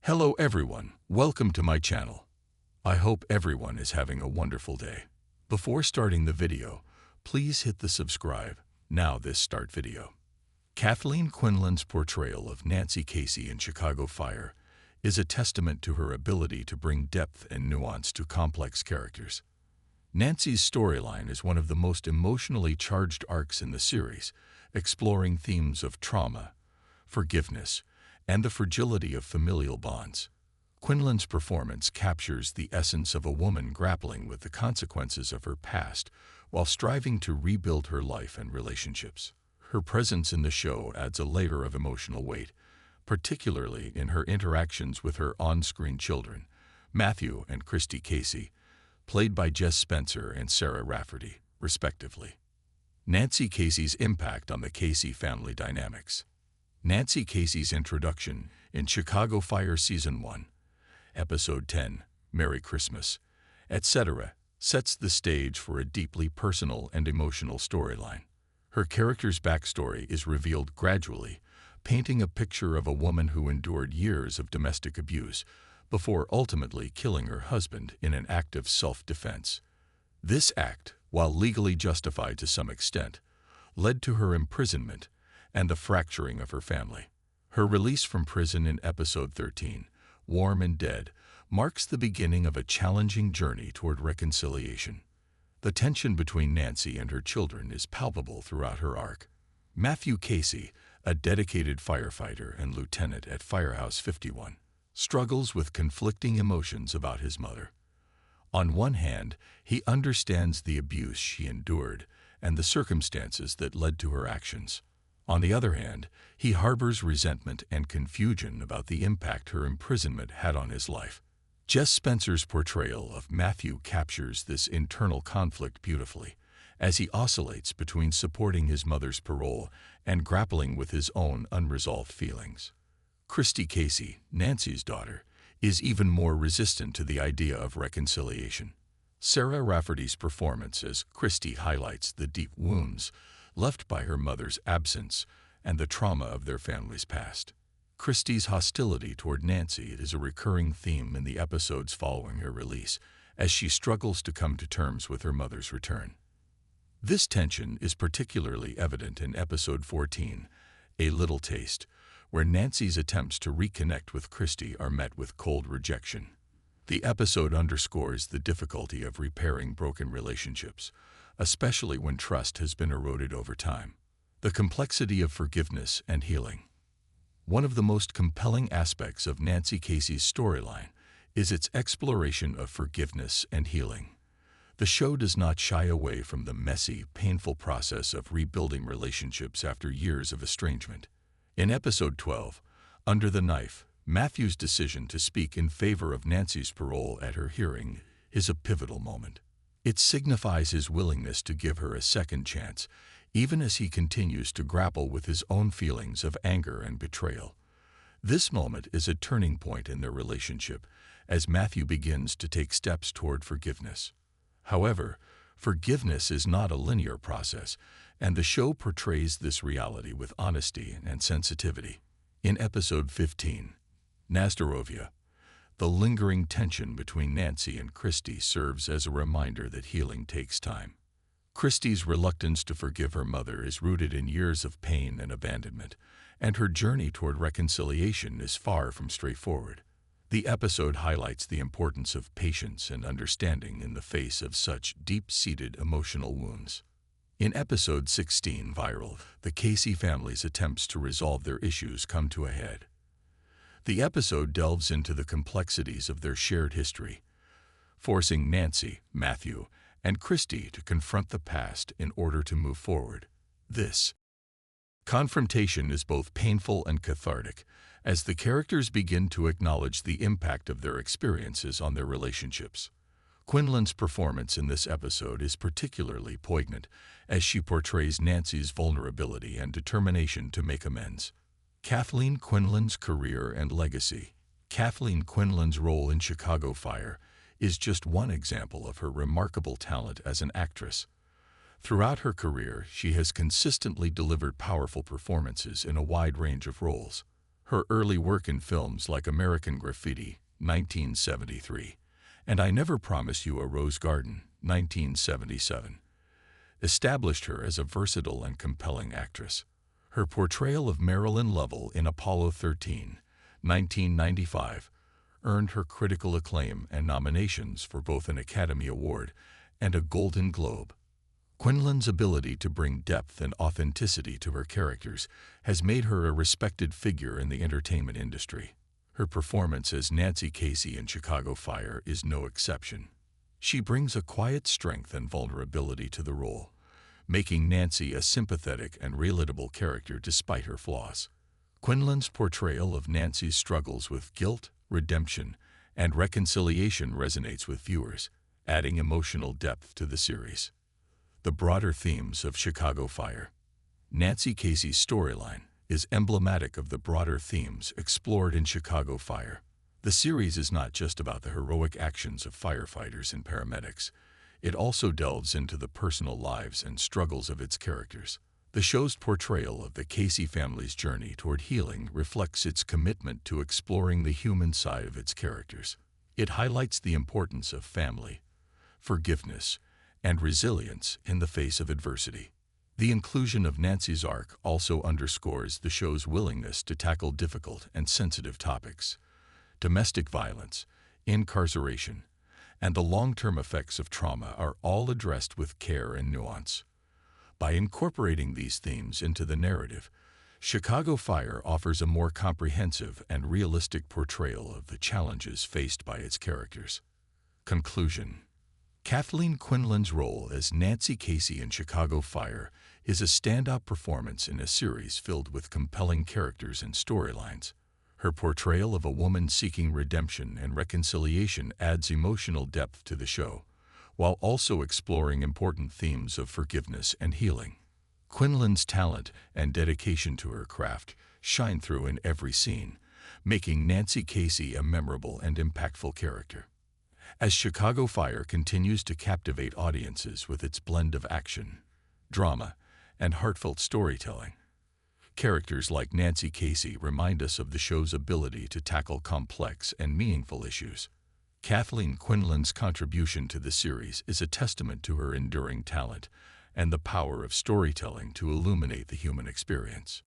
Hello everyone, welcome to my channel. I hope everyone is having a wonderful day. Before starting the video, please hit the subscribe. Now this start video. Kathleen Quinlan's portrayal of Nancy Casey in Chicago Fire is a testament to her ability to bring depth and nuance to complex characters. Nancy's storyline is one of the most emotionally charged arcs in the series, exploring themes of trauma, forgiveness, and the fragility of familial bonds. Quinlan's performance captures the essence of a woman grappling with the consequences of her past while striving to rebuild her life and relationships. Her presence in the show adds a layer of emotional weight, particularly in her interactions with her on-screen children, Matthew and Christy Casey, played by Jess Spencer and Sarah Rafferty, respectively. Nancy Casey's impact on the Casey family dynamics. Nancy Casey's introduction in Chicago Fire Season 1, Episode 10, Merry Christmas, etc., sets the stage for a deeply personal and emotional storyline. Her character's backstory is revealed gradually, painting a picture of a woman who endured years of domestic abuse before ultimately killing her husband in an act of self-defense. This act, while legally justified to some extent, led to her imprisonment and the fracturing of her family. Her release from prison in Episode 13, Warm and Dead, marks the beginning of a challenging journey toward reconciliation. The tension between Nancy and her children is palpable throughout her arc. Matthew Casey, a dedicated firefighter and lieutenant at Firehouse 51, struggles with conflicting emotions about his mother. On one hand, he understands the abuse she endured and the circumstances that led to her actions. On the other hand, he harbors resentment and confusion about the impact her imprisonment had on his life. Jess Spencer's portrayal of Matthew captures this internal conflict beautifully, as he oscillates between supporting his mother's parole and grappling with his own unresolved feelings. Christy Casey, Nancy's daughter, is even more resistant to the idea of reconciliation. Sarah Rafferty's performance as Christy highlights the deep wounds left by her mother's absence and the trauma of their family's past. Christy's hostility toward Nancy is a recurring theme in the episodes following her release, as she struggles to come to terms with her mother's return. This tension is particularly evident in Episode 14, A Little Taste, where Nancy's attempts to reconnect with Christy are met with cold rejection. The episode underscores the difficulty of repairing broken relationships, especially when trust has been eroded over time. The complexity of forgiveness and healing. One of the most compelling aspects of Nancy Casey's storyline is its exploration of forgiveness and healing. The show does not shy away from the messy, painful process of rebuilding relationships after years of estrangement. In Episode 12, Under the Knife, Matthew's decision to speak in favor of Nancy's parole at her hearing is a pivotal moment. It signifies his willingness to give her a second chance, even as he continues to grapple with his own feelings of anger and betrayal. This moment is a turning point in their relationship, as Matthew begins to take steps toward forgiveness. However, forgiveness is not a linear process, and the show portrays this reality with honesty and sensitivity. In Episode 15, Nazdarovia, the lingering tension between Nancy and Christy serves as a reminder that healing takes time. Christy's reluctance to forgive her mother is rooted in years of pain and abandonment, and her journey toward reconciliation is far from straightforward. The episode highlights the importance of patience and understanding in the face of such deep-seated emotional wounds. In Episode 16, Viral, the Casey family's attempts to resolve their issues come to a head. The episode delves into the complexities of their shared history, forcing Nancy, Matthew, and Christy to confront the past in order to move forward. This confrontation is both painful and cathartic, as the characters begin to acknowledge the impact of their experiences on their relationships. Quinlan's performance in this episode is particularly poignant, as she portrays Nancy's vulnerability and determination to make amends. Kathleen Quinlan's career and legacy. Kathleen Quinlan's role in Chicago Fire is just one example of her remarkable talent as an actress. Throughout her career, she has consistently delivered powerful performances in a wide range of roles. Her early work in films like American Graffiti, 1973, and I Never Promised You a Rose Garden, 1977, established her as a versatile and compelling actress. Her portrayal of Marilyn Lovell in Apollo 13, 1995, earned her critical acclaim and nominations for both an Academy Award and a Golden Globe. Quinlan's ability to bring depth and authenticity to her characters has made her a respected figure in the entertainment industry. Her performance as Nancy Casey in Chicago Fire is no exception. She brings a quiet strength and vulnerability to the role, making Nancy a sympathetic and relatable character despite her flaws. Quinlan's portrayal of Nancy's struggles with guilt, redemption, and reconciliation resonates with viewers, adding emotional depth to the series. The broader themes of Chicago Fire. Nancy Casey's storyline is emblematic of the broader themes explored in Chicago Fire. The series is not just about the heroic actions of firefighters and paramedics. It also delves into the personal lives and struggles of its characters. The show's portrayal of the Casey family's journey toward healing reflects its commitment to exploring the human side of its characters. It highlights the importance of family, forgiveness, and resilience in the face of adversity. The inclusion of Nancy's arc also underscores the show's willingness to tackle difficult and sensitive topics. Domestic violence, incarceration, and the long-term effects of trauma are all addressed with care and nuance. By incorporating these themes into the narrative, Chicago Fire offers a more comprehensive and realistic portrayal of the challenges faced by its characters. Conclusion. Kathleen Quinlan's role as Nancy Casey in Chicago Fire is a standout performance in a series filled with compelling characters and storylines. Her portrayal of a woman seeking redemption and reconciliation adds emotional depth to the show, while also exploring important themes of forgiveness and healing. Quinlan's talent and dedication to her craft shine through in every scene, making Nancy Casey a memorable and impactful character. As Chicago Fire continues to captivate audiences with its blend of action, drama, and heartfelt storytelling, characters like Nancy Casey remind us of the show's ability to tackle complex and meaningful issues. Kathleen Quinlan's contribution to the series is a testament to her enduring talent and the power of storytelling to illuminate the human experience.